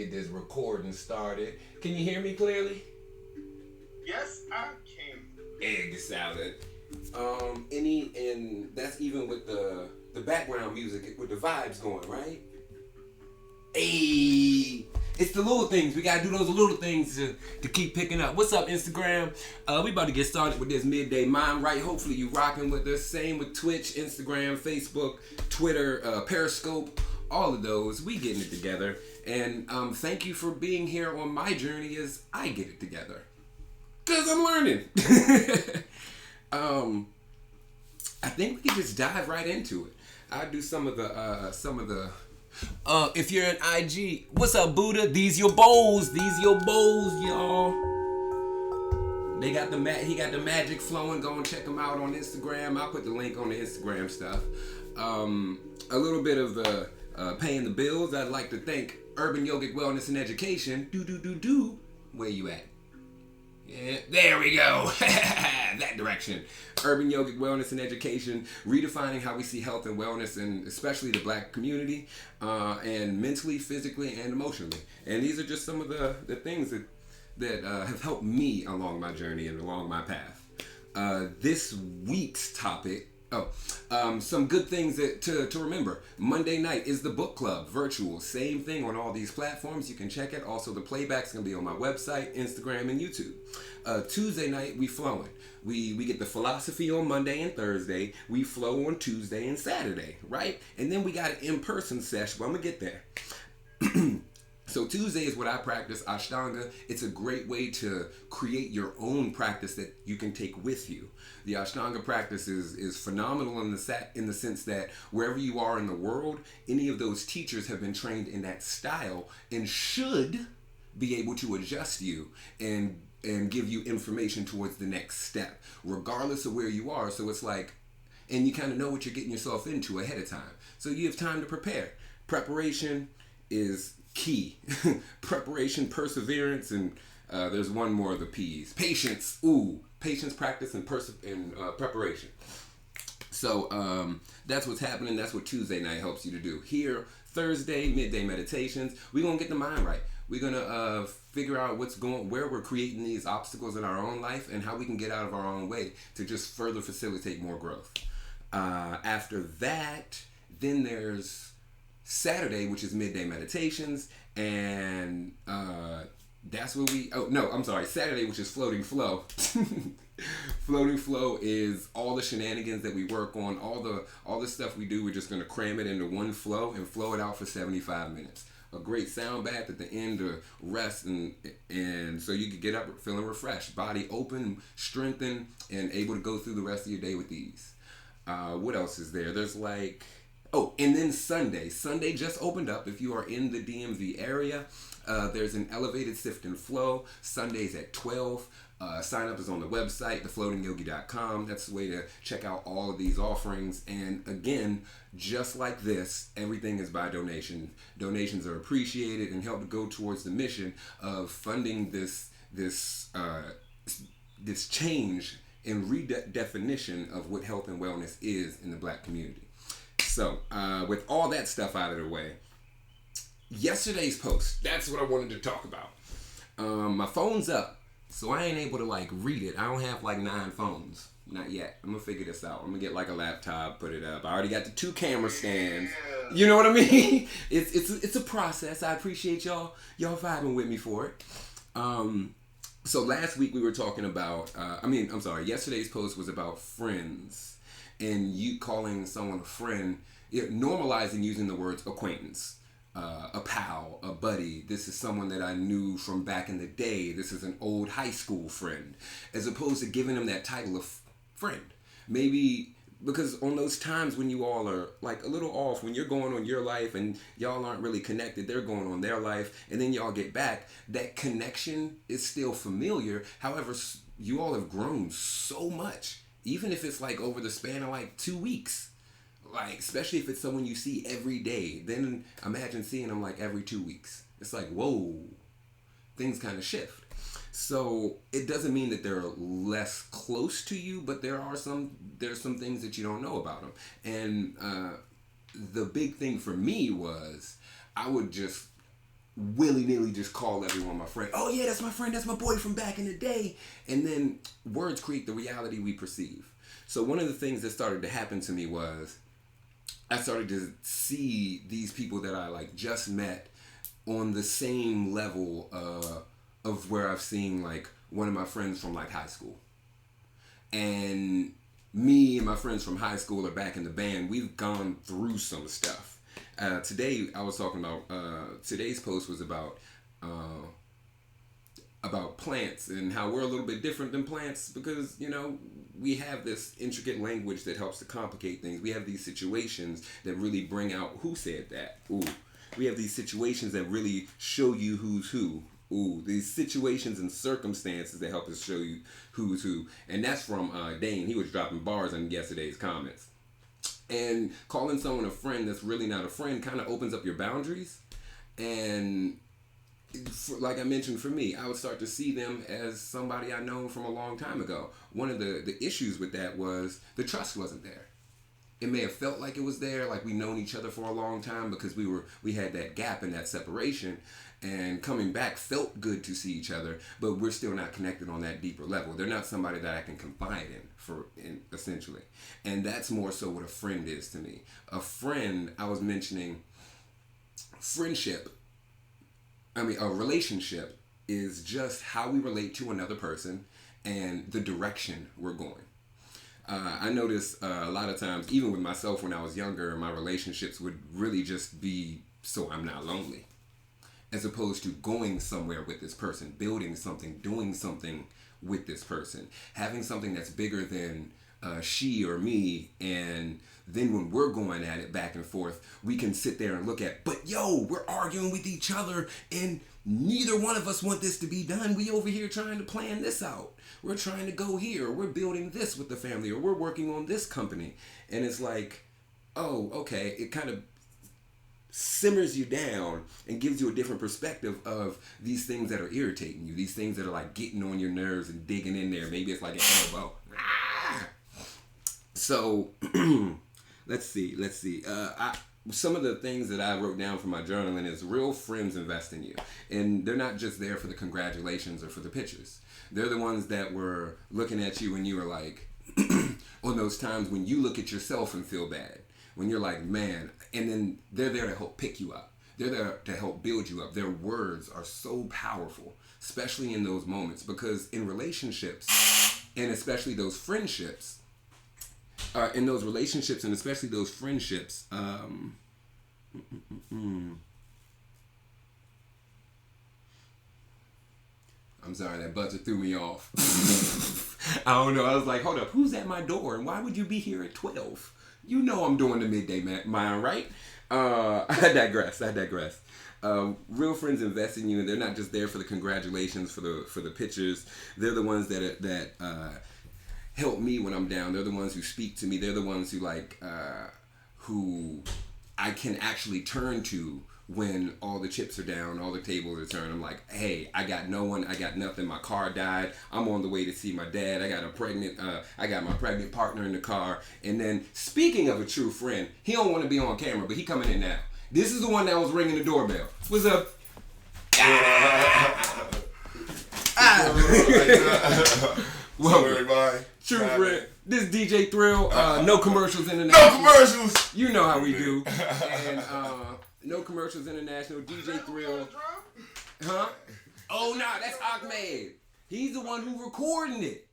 get this recording started. Can you hear me clearly? Yes, I can. Egg salad. And that's even with the background music with the vibes going, right? Hey, it's the little things. We gotta do those little things to keep picking up. What's up, Instagram? We about to get started with this midday mind right. Hopefully you rocking with us. Same with Twitch, Instagram, Facebook, Twitter, Periscope, all of those. We getting it together. And thank you for being here on my journey as I get it together. Cause I'm learning. I think we can just dive right into it. I'll do some of the. If you're an IG, what's up, Buddha? These your bowls, y'all. They got he got the magic flowing. Go and check them out on Instagram. I'll put the link on the Instagram stuff. A little bit of the paying the bills. I'd like to thank Urban Yogic Wellness and Education. Where you at? Yeah, there we go. That direction. Urban Yogic Wellness and Education, redefining how we see health and wellness, and especially the Black community, and mentally, physically, and emotionally. And these are just some of the things that have helped me along my journey and along my path. This week's topic. Some good things to remember. Monday night is the book club, virtual. Same thing on all these platforms. You can check it. Also, the playback's going to be on my website, Instagram, and YouTube. Tuesday night, we flowing. We get the philosophy on Monday and Thursday. We flow on Tuesday and Saturday, right? And then we got an in-person session. Well, I'm going to get there. So Tuesday is what I practice, Ashtanga. It's a great way to create your own practice that you can take with you. The Ashtanga practice is phenomenal in the sense that wherever you are in the world, any of those teachers have been trained in that style and should be able to adjust you and give you information towards the next step, regardless of where you are. So it's like, and you kind of know what you're getting yourself into ahead of time. So you have time to prepare. Preparation is key. Preparation, perseverance, and there's one more of the P's. Patience. Patience, practice, and preparation. So that's what's happening. That's what Tuesday night helps you to do. Here, Thursday, midday meditations. We're gonna get the mind right. We're gonna figure out where we're creating these obstacles in our own life, and how we can get out of our own way to just further facilitate more growth. After that, then there's Saturday, which is midday meditations, and that's what Saturday, which is floating flow. Floating flow is all the shenanigans that we work on, all the stuff we do. We're just gonna cram it into one flow and flow it out for 75 minutes. A great sound bath at the end to rest, and so you can get up feeling refreshed, body open, strengthened, and able to go through the rest of your day with ease. What else is there? There's and then Sunday. Sunday just opened up. If you are in the DMV area, there's an elevated sift and flow. Sundays at 12. Sign up is on the website, thefloatingyogi.com. That's the way to check out all of these offerings. And again, just like this, everything is by donation. Donations are appreciated and help to go towards the mission of funding this change and redefinition of what health and wellness is in the Black community. So, with all that stuff out of the way, yesterday's post, that's what I wanted to talk about. My phone's up, so I ain't able to read it. I don't have 9 phones. Not yet. I'm gonna figure this out. I'm gonna get a laptop, put it up. I already got the 2 camera stands. You know what I mean? It's a process. I appreciate y'all vibing with me for it. So last week we were talking about, yesterday's post was about friends. And you calling someone a friend, normalizing using the words acquaintance, a pal, a buddy. This is someone that I knew from back in the day. This is an old high school friend, as opposed to giving them that title of friend. Maybe because on those times when you all are a little off, when you're going on your life and y'all aren't really connected, they're going on their life, and then y'all get back, that connection is still familiar. However, you all have grown so much. Even if it's over the span of 2 weeks, especially if it's someone you see every day, then imagine seeing them every 2 weeks. It's whoa, things kind of shift. So it doesn't mean that they're less close to you, but there's some things that you don't know about them. And the big thing for me was I would just willy-nilly just call everyone my friend. Oh yeah, that's my friend, that's my boy from back in the day. And then words create the reality we perceive. So one of the things that started to happen to me was I started to see these people that I like just met on the same level of where I've seen like one of my friends from like high school. And me and my friends from high school are back in the band. We've gone through some stuff. Today I was talking about, today's post was about plants and how we're a little bit different than plants because, you know, we have this intricate language that helps to complicate things. We have these situations that really bring out who said that. Ooh. We have these situations that really show you who's who. Ooh, these situations and circumstances that help us show you who's who. And that's from Dane. He was dropping bars on yesterday's comments. And calling someone a friend that's really not a friend kind of opens up your boundaries. And like I mentioned, for me, I would start to see them as somebody I know from a long time ago. One of the issues with that was the trust wasn't there. It may have felt like it was there, like we known each other for a long time because we had that gap and that separation, and coming back felt good to see each other, but we're still not connected on that deeper level. They're not somebody that I can confide in essentially. And that's more so what a friend is to me. A friend, I was mentioning a relationship is just how we relate to another person and the direction we're going. I notice a lot of times, even with myself when I was younger, my relationships would really just be so I'm not lonely. As opposed to going somewhere with this person, building something, doing something with this person, having something that's bigger than she or me, and then when we're going at it back and forth, we can sit there and look at, but yo, we're arguing with each other and neither one of us want this to be done. We over here trying to plan this out. We're trying to go here, or we're building this with the family, or we're working on this company. And it's like, oh, okay, it kind of simmers you down and gives you a different perspective of these things that are irritating you, these things that are like getting on your nerves and digging in there. Maybe it's like an elbow. So let's see. Some of the things that I wrote down from my journaling is real friends invest in you. And they're not just there for the congratulations or for the pictures. They're the ones that were looking at you when you were like, on those times when you look at yourself and feel bad. When you're like, man, and then they're there to help pick you up. They're there to help build you up. Their words are so powerful, especially in those moments, because in relationships, and especially those friendships, in those relationships and especially those friendships, I'm sorry, that buzzer threw me off. I don't know. I was like, hold up, who's at my door? And why would you be here at 12? You know I'm doing the midday mile, right? I digress. Real friends invest in you, and they're not just there for the congratulations, for the pictures. They're the ones that help me when I'm down. They're the ones who speak to me. They're the ones who who I can actually turn to when all the chips are down, all the tables are turned. I'm like, hey, I got no one, I got nothing. My car died. I'm on the way to see my dad. I got my pregnant partner in the car. And then, speaking of a true friend, he don't want to be on camera, but he coming in now. This is the one that was ringing the doorbell. What's up? Welcome, everybody. True friend. This is DJ Thrill. No Commercials International. No commercials. You know how we do. And No Commercials International. DJ Thrill. Huh? Oh no, that's Ahmed. He's the one who recording it.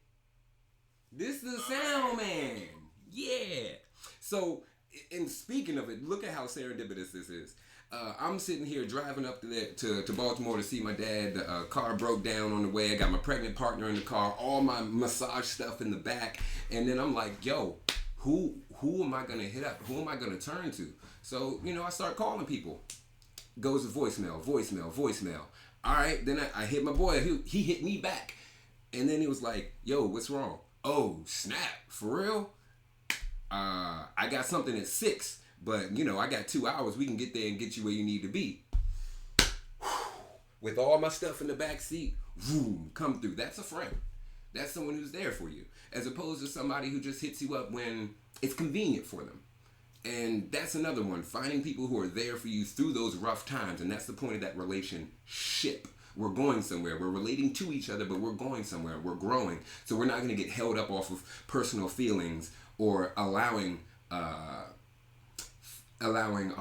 This is the sound man. Yeah. So, and speaking of it, look at how serendipitous this is. I'm sitting here driving up to Baltimore to see my dad. The car broke down on the way. I got my pregnant partner in the car, all my massage stuff in the back. And then I'm like, yo, who am I going to hit up? Who am I going to turn to? So, I start calling people. Goes to voicemail. All right, then I hit my boy. He hit me back. And then he was like, yo, what's wrong? Oh, snap. For real? I got something at 6. But, I got 2 hours. We can get there and get you where you need to be. With all my stuff in the back seat, vroom, come through. That's a friend. That's someone who's there for you. As opposed to somebody who just hits you up when it's convenient for them. And that's another one. Finding people who are there for you through those rough times. And that's the point of that relationship. We're going somewhere. We're relating to each other, but we're going somewhere. We're growing. So we're not going to get held up off of personal feelings or allowing our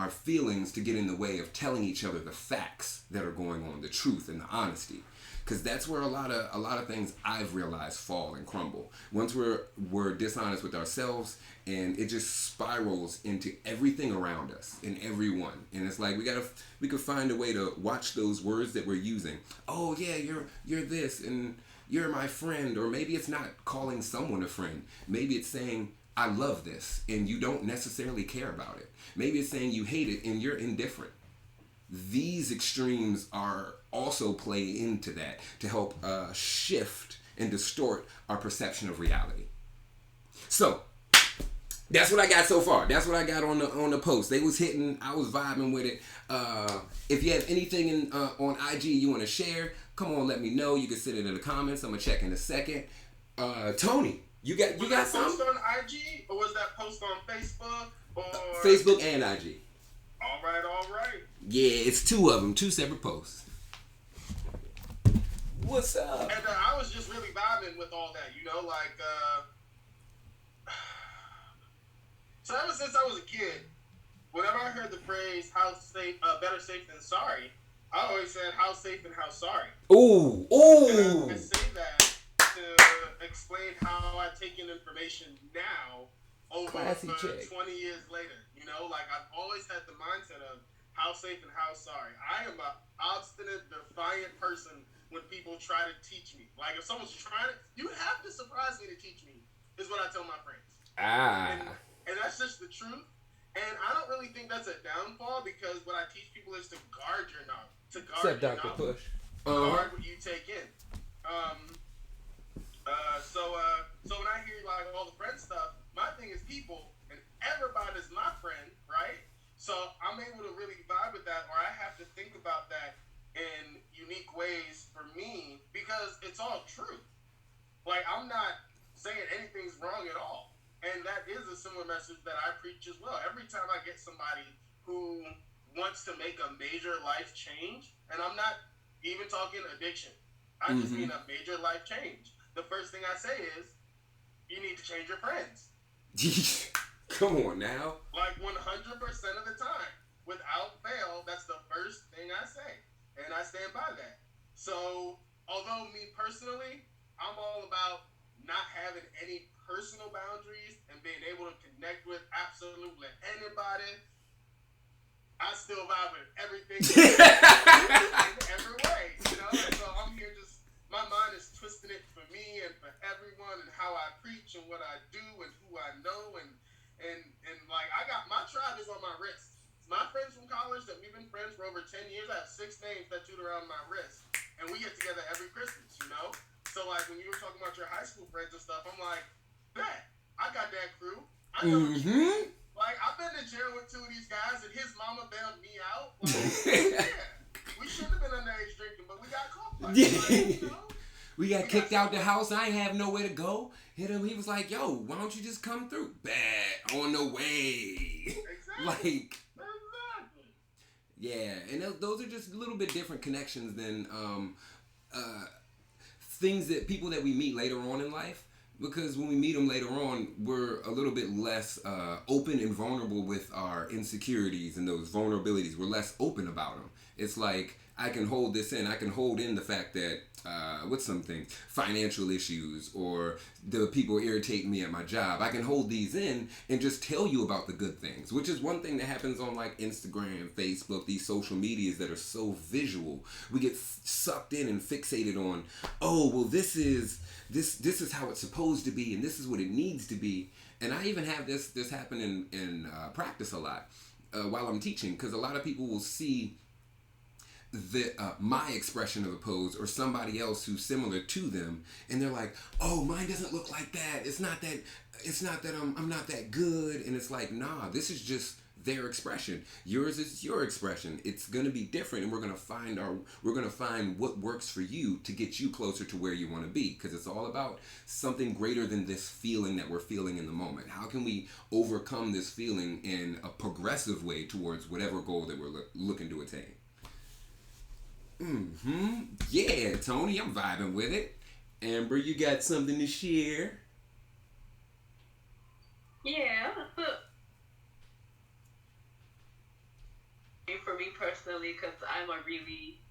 feelings to get in the way of telling each other the facts that are going on, the truth and the honesty. Because that's where a lot of things I've realized fall and crumble. Once we're dishonest with ourselves, and it just spirals into everything around us and everyone. And it's like we could find a way to watch those words that we're using. Oh yeah, you're this, and you're my friend. Or maybe it's not calling someone a friend. Maybe it's saying I love this, and you don't necessarily care about it. Maybe it's saying you hate it and you're indifferent. These extremes are also play into that to help shift and distort our perception of reality. So that's what I got so far. That's what I got on the post. They was hitting. I was vibing with it. If you have anything on IG you want to share, come on, let me know. You can send it in the comments. I'm gonna check in a second. Tony, you got something? Post on IG, or was that post on Facebook? Or Facebook and IG. All right. Yeah, it's two of them, two separate posts. What's up? And I was just really vibing with all that, So ever since I was a kid, whenever I heard the phrase better safe than sorry, I always said how safe and how sorry. Ooh. And I say that to explain how I take in information now over 20 years later. I've always had the mindset of how safe and how sorry. I am an obstinate, defiant person when people try to teach me. Like, if someone's trying to, you have to surprise me to teach me, is what I tell my friends. And that's just the truth. And I don't really think that's a downfall, because what I teach people is to guard your knowledge. To guard your knowledge. Guard what you take in. So when I hear like all the friend stuff, my thing is people, and everybody's my friend, right? So I'm able to really vibe with that, or I have to think about that in unique ways for me, because it's all true. Like, I'm not saying anything's wrong at all. And that is a similar message that I preach as well. Every time I get somebody who wants to make a major life change, and I'm not even talking addiction, I just mean a major life change. The first thing I say is, you need to change your friends. Come on now. Like 100% of the time. Without fail, that's the first thing I say. And I stand by that. So, although me personally, I'm all about not having any personal boundaries and being able to connect with absolutely anybody, I still vibe with everything in every way, And so I'm here just, my mind is twisting it for me and for everyone, and how I preach and what I do and who I know, and like, I got, my tribe is on my wrist. My friends from college that we've been friends for over 10 years, I have 6 names tattooed around my wrist, and we get together every Christmas, So like, when you were talking about your high school friends and stuff, I'm like, bet, I got that crew. I know what you mean. Like, I've been to jail with 2 of these guys, and his mama bailed me out. Like, yeah, we shouldn't have been underage drinking, but we got caught. We got kicked out the house. I ain't have nowhere to go. Hit him. He was like, yo, why don't you just come through? Bad. On the way. Exactly. Like, yeah. And those are just a little bit different connections than things that people that we meet later on in life. Because when we meet them later on, we're a little bit less open and vulnerable with our insecurities and those vulnerabilities. We're less open about them. It's like, I can hold this in. I can hold in the fact that, what's something? Financial issues, or the people irritate me at my job. I can hold these in and just tell you about the good things, which is one thing that happens on like Instagram, Facebook, these social medias that are so visual. We get sucked in and fixated on, oh, well, this is how it's supposed to be, and this is what it needs to be. And I even have this happen in practice a lot while I'm teaching, because a lot of people will see my expression of a pose or somebody else who's similar to them, and they're like, oh, mine doesn't look like that. It's not that I'm not that good. And it's like, nah, this is just their expression. Yours is your expression. It's gonna be different, and we're gonna find what works for you to get you closer to where you want to be. Because it's all about something greater than this feeling that we're feeling in the moment. How can we overcome this feeling in a progressive way towards whatever goal that we're looking to attain? Yeah, Tony, I'm vibing with it. Amber, you got something to share? Yeah. For me personally, because I'm a really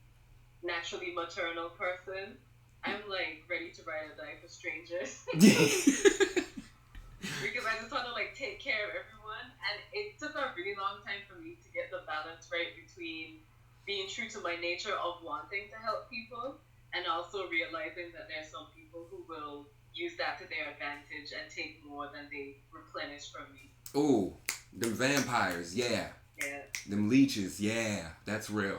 naturally maternal person, I'm like ready to ride or die for strangers. Because I just want to like take care of everyone, and it took a really long time for me to get the balance right between being true to my nature of wanting to help people and also realizing that there's some people who will use that to their advantage and take more than they replenish from me. Ooh, them vampires, yeah. Yeah. Them leeches, yeah. That's real.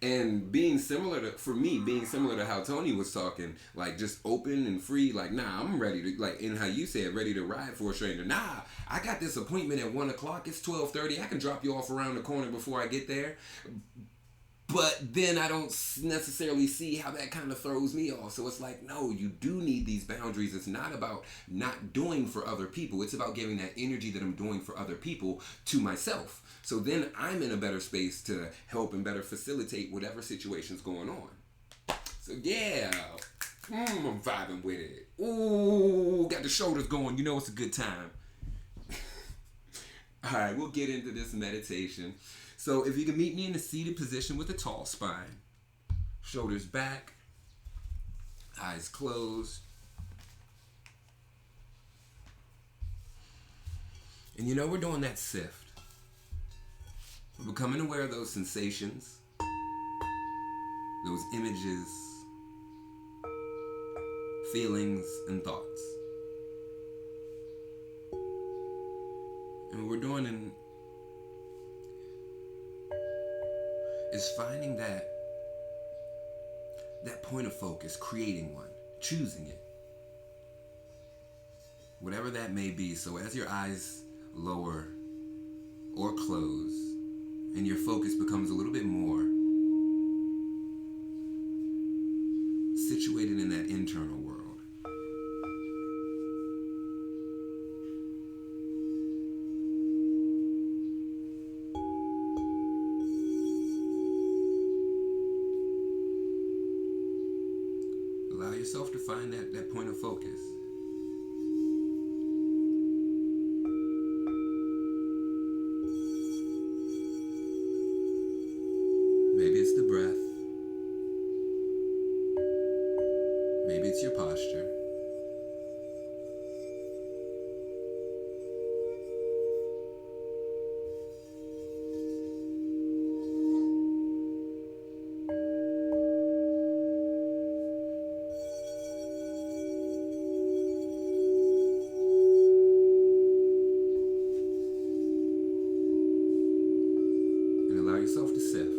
And being similar to how Tony was talking, like just open and free, like, nah, I'm ready to, like, in how you said, ready to ride for a stranger. Nah, I got this appointment at 1 o'clock, it's 12:30, I can drop you off around the corner before I get there. But then I don't necessarily see how that kind of throws me off. So it's like, no, you do need these boundaries. It's not about not doing for other people. It's about giving that energy that I'm doing for other people to myself. So then I'm in a better space to help and better facilitate whatever situation's going on. So yeah, I'm vibing with it. Ooh, got the shoulders going. You know it's a good time. All right, we'll get into this meditation. So if you can meet me in a seated position with a tall spine, shoulders back, eyes closed. And you know we're doing that sift. We're becoming aware of those sensations, those images, feelings, and thoughts. And what we're doing is finding that point of focus, creating one, choosing it. Whatever that may be. So as your eyes lower or close and your focus becomes a little bit more situated in that internal world. Allow yourself to find that point of focus. Maybe it's the breath. Maybe it's your posture. Yourself to sift,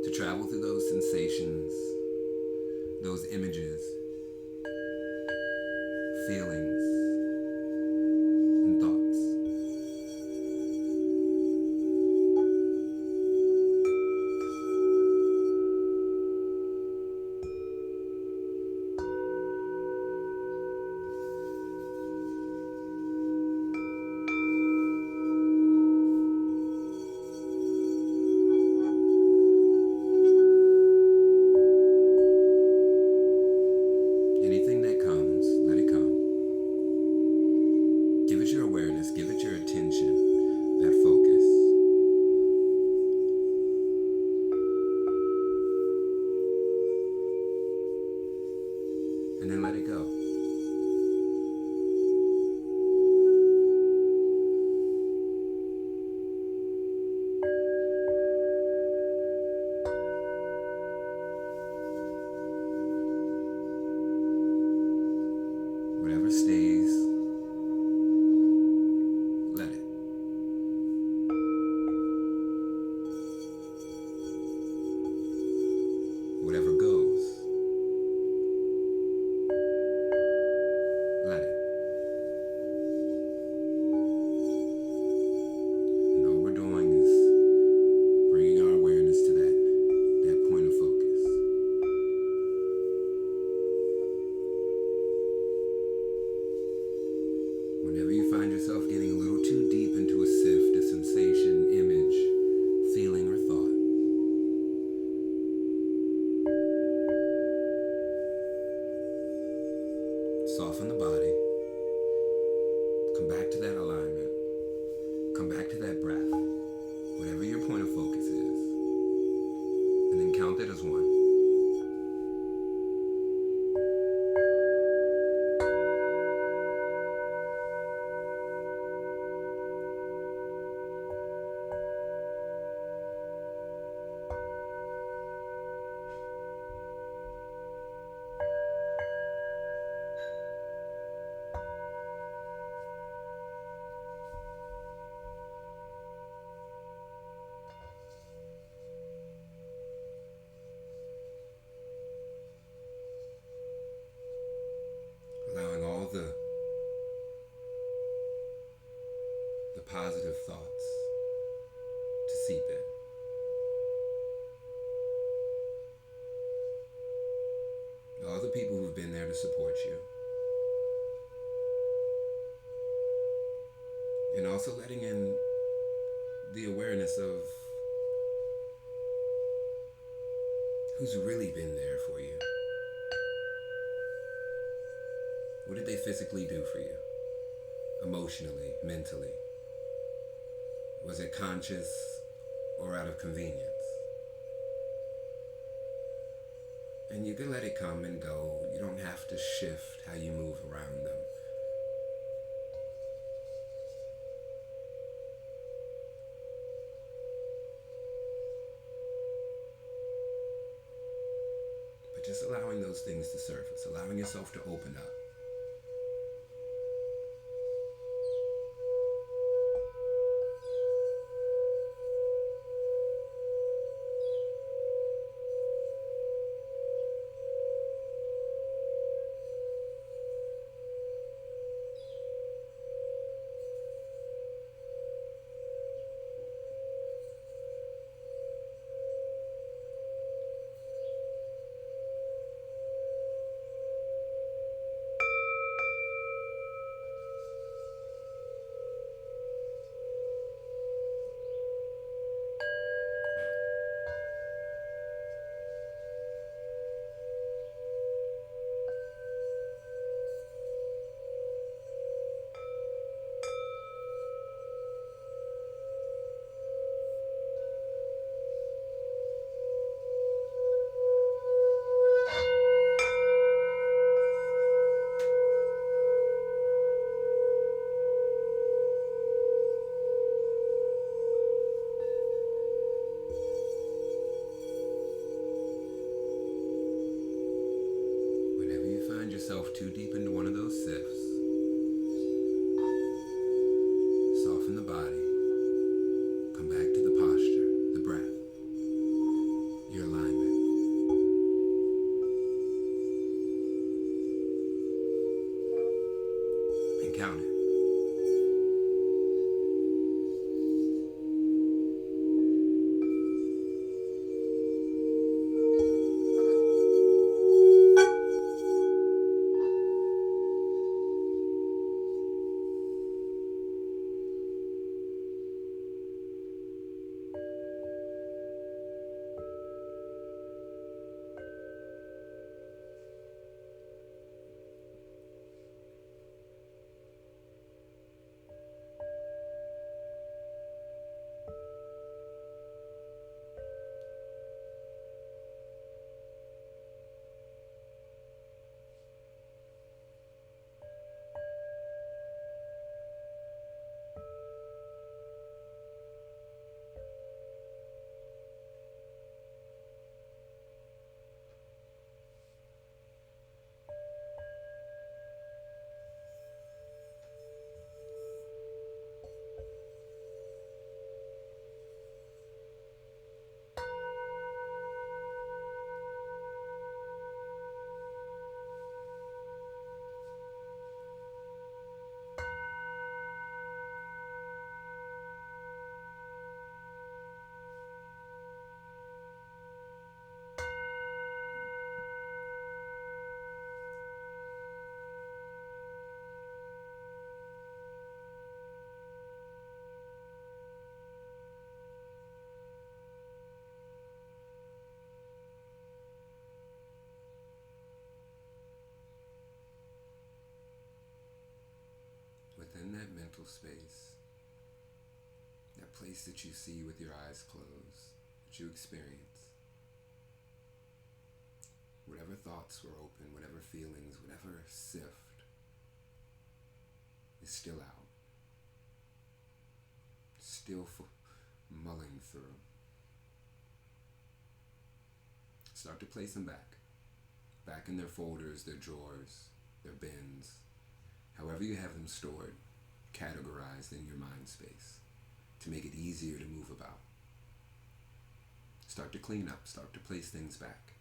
to travel through those sensations, those images, feelings, and thoughts. Anything that comes, let it come. people who've been there to support you. And also letting in the awareness of who's really been there for you. What did they physically do for you? Emotionally, mentally? Was it conscious or out of convenience? And you can let it come and go. You don't have to shift how you move around them. But just allowing those things to surface, allowing yourself to open up. Too deep into one of those sifts, soften the body, come back to the posture, the breath, your alignment, and count it. Within that mental space, that place that you see with your eyes closed, that you experience, whatever thoughts were open, whatever feelings, whatever sift is still out, still mulling through. Start to place them back in their folders, their drawers, their bins, however you have them stored, categorized in your mind space to make it easier to move about. Start to clean up, start to place things back.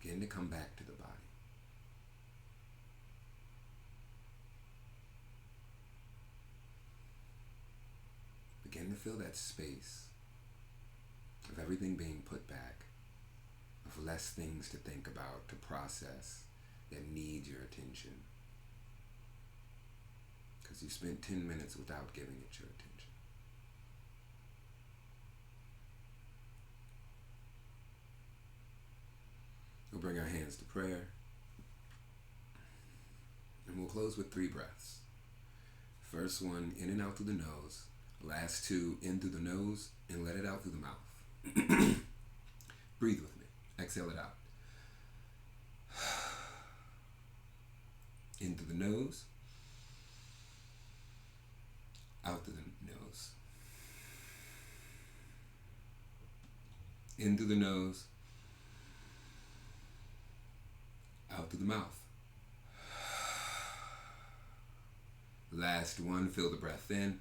Begin to come back to the body. feel that space of everything being put back, of less things to think about, to process, that need your attention. Because you spent 10 minutes without giving it your attention. We'll bring our hands to prayer. And we'll close with 3 breaths. First one, in and out through the nose. Last 2, in through the nose and let it out through the mouth. Breathe with me. Exhale it out. In through the nose. Out through the nose. In through the nose. Out through the mouth. Last one, feel the breath in.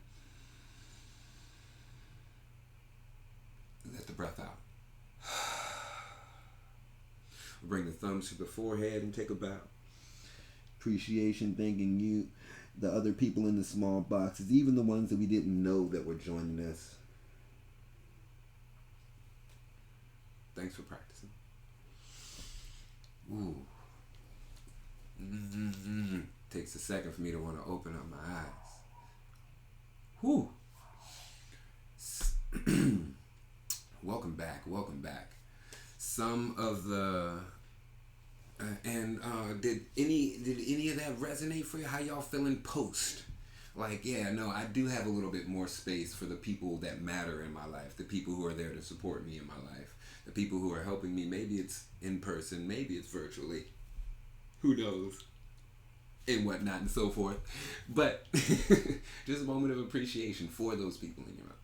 Let the breath out. Bring the thumbs to the forehead and take a bow. Appreciation, thanking you, the other people in the small boxes, even the ones that we didn't know that were joining us. Thanks for practicing. Ooh. Mm-hmm. Takes a second for me to want to open up my eyes. Whew. Welcome back. Some of the did any of that resonate for you? How y'all feeling post? Like, yeah, no, I do have a little bit more space for the people that matter in my life, the people who are there to support me in my life, the people who are helping me. Maybe it's in person, maybe it's virtually. Who knows? And whatnot and so forth. But just a moment of appreciation for those people in your life.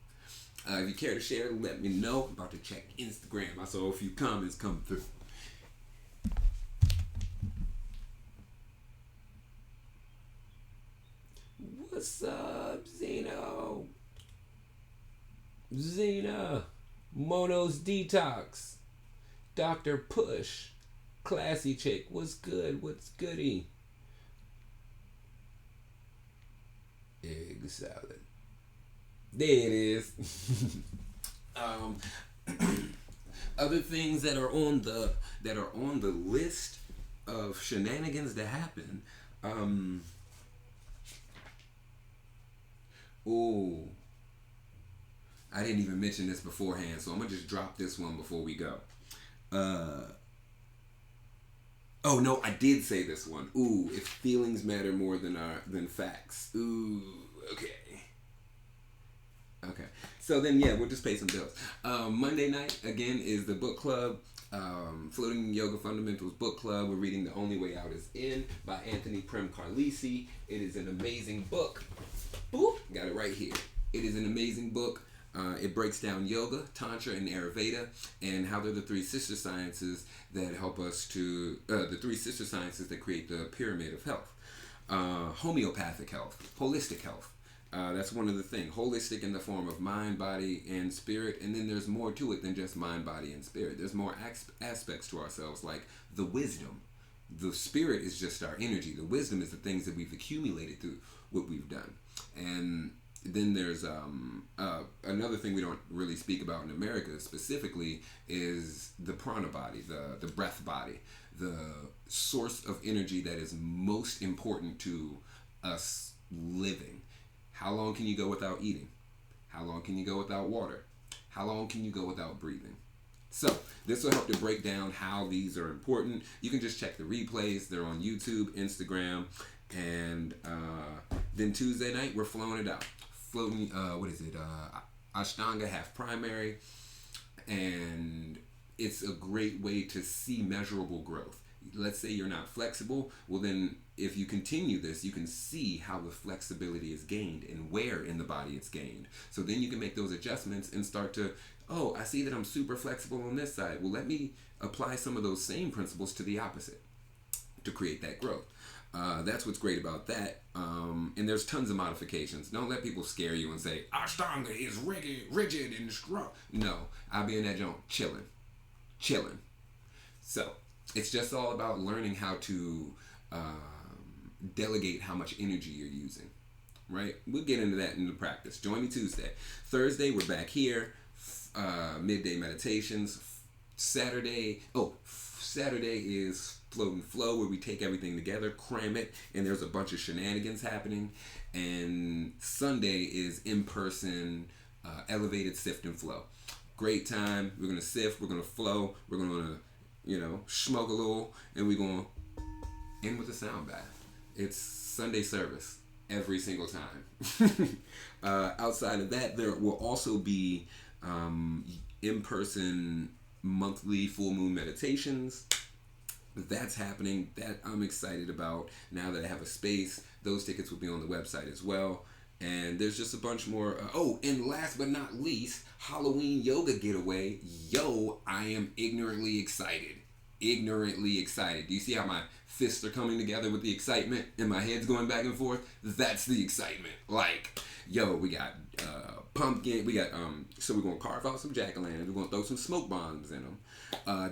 If you care to share, let me know. I'm about to check Instagram. I saw a few comments come through. What's up, Zeno? Zena. Mono's Detox. Dr. Push. Classy Chick. What's good? What's goody? Egg salad. There it is. Other things that are on the list of shenanigans that happen. Ooh. I didn't even mention this beforehand, so I'm gonna just drop this one before we go. Oh no, I did say this one. Ooh, if feelings matter more than facts. Ooh, okay. So then, yeah, we'll just pay some bills. Monday night again is the book club. Floating Yoga Fundamentals book club. We're reading The Only Way Out Is In by Anthony Prem Carlisi. It is an amazing book. Boop, got it right here. It is an amazing book. It breaks down yoga, tantra, and Ayurveda, and how they're the 3 sister sciences that help us to, the 3 sister sciences that create the pyramid of health. Homeopathic health, holistic health. That's one of the things. Holistic in the form of mind, body, and spirit, and then there's more to it than just mind, body, and spirit. There's more aspects to ourselves, like the wisdom. The spirit is just our energy. The wisdom is the things that we've accumulated through what we've done. And then there's another thing we don't really speak about in America specifically is the prana body, the breath body, the source of energy that is most important to us living. How long can you go without eating? How long can you go without water? How long can you go without breathing? So this will help to break down how these are important. You can just check the replays. They're on YouTube, Instagram, and then Tuesday night we're flowing it out. Floating, Ashtanga half primary, and it's a great way to see measurable growth. Let's say you're not flexible, well then if you continue this, you can see how the flexibility is gained and where in the body it's gained. So then you can make those adjustments and start to, oh, I see that I'm super flexible on this side. Well, let me apply some of those same principles to the opposite to create that growth. That's what's great about that. And there's tons of modifications. Don't let people scare you and say, Ashtanga is rigid and strong. No, I'll be in that joint chilling. So it's just all about learning how to delegate how much energy you're using. right? We'll get into that in the practice. Join me Tuesday. Thursday, we're back here. Midday meditations. Saturday is Float and Flow, where we take everything together, cram it, and there's a bunch of shenanigans happening. And Sunday is in-person elevated sift and flow. Great time. We're gonna sift, we're gonna flow, we're gonna, smoke a little, and we're gonna end with a sound bath. It's Sunday service every single time. Outside of that, there will also be in-person monthly full moon meditations. That's happening. That I'm excited about now that I have a space. Those tickets will be on the website as well. And there's just a bunch more. And last but not least, Halloween yoga getaway. Yo, I am ignorantly excited. Ignorantly excited. Do you see how my fists are coming together with the excitement and my head's going back and forth? That's the excitement. Like, yo, we got pumpkin. We got so we're gonna carve out some jack-o'-lanterns. We're gonna throw some smoke bombs in them.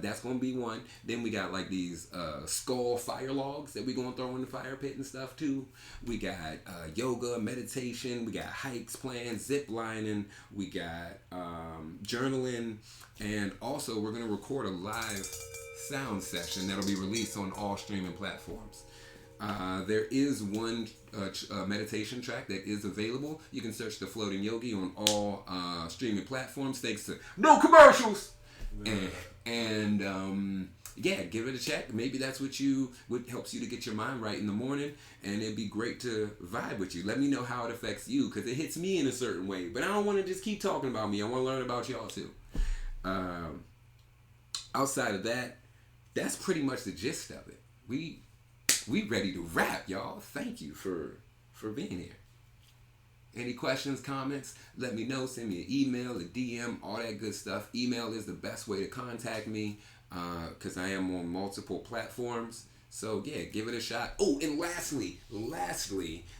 That's gonna be one. Then we got like these skull fire logs that we're gonna throw in the fire pit and stuff too. We got yoga, meditation. We got hikes planned, zip lining. We got journaling, and also we're gonna record a live sound session that'll be released on all streaming platforms. There is one meditation track that is available. You can search the Floating Yogi on all streaming platforms. Thanks to no commercials. And give it a check. Maybe that's what helps you to get your mind right in the morning, and it'd be great to vibe with you. Let me know how it affects you, because it hits me in a certain way. But I don't want to just keep talking about me. I want to learn about y'all too. Outside of that, that's pretty much the gist of it. We ready to wrap, y'all. Thank you for being here. Any questions, comments, let me know. Send me an email, a DM, all that good stuff. Email is the best way to contact me because I am on multiple platforms. So yeah, give it a shot. Oh, and lastly,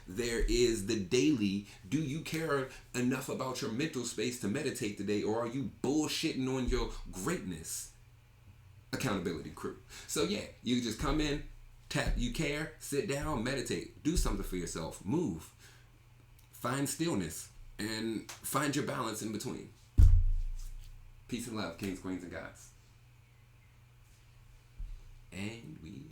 there is the daily. Do you care enough about your mental space to meditate today, or are you bullshitting on your greatness? Accountability crew. So yeah, you just come in, tap, you care, sit down, meditate, do something for yourself, move, find stillness, and find your balance in between. Peace and love, kings, queens, and gods. And we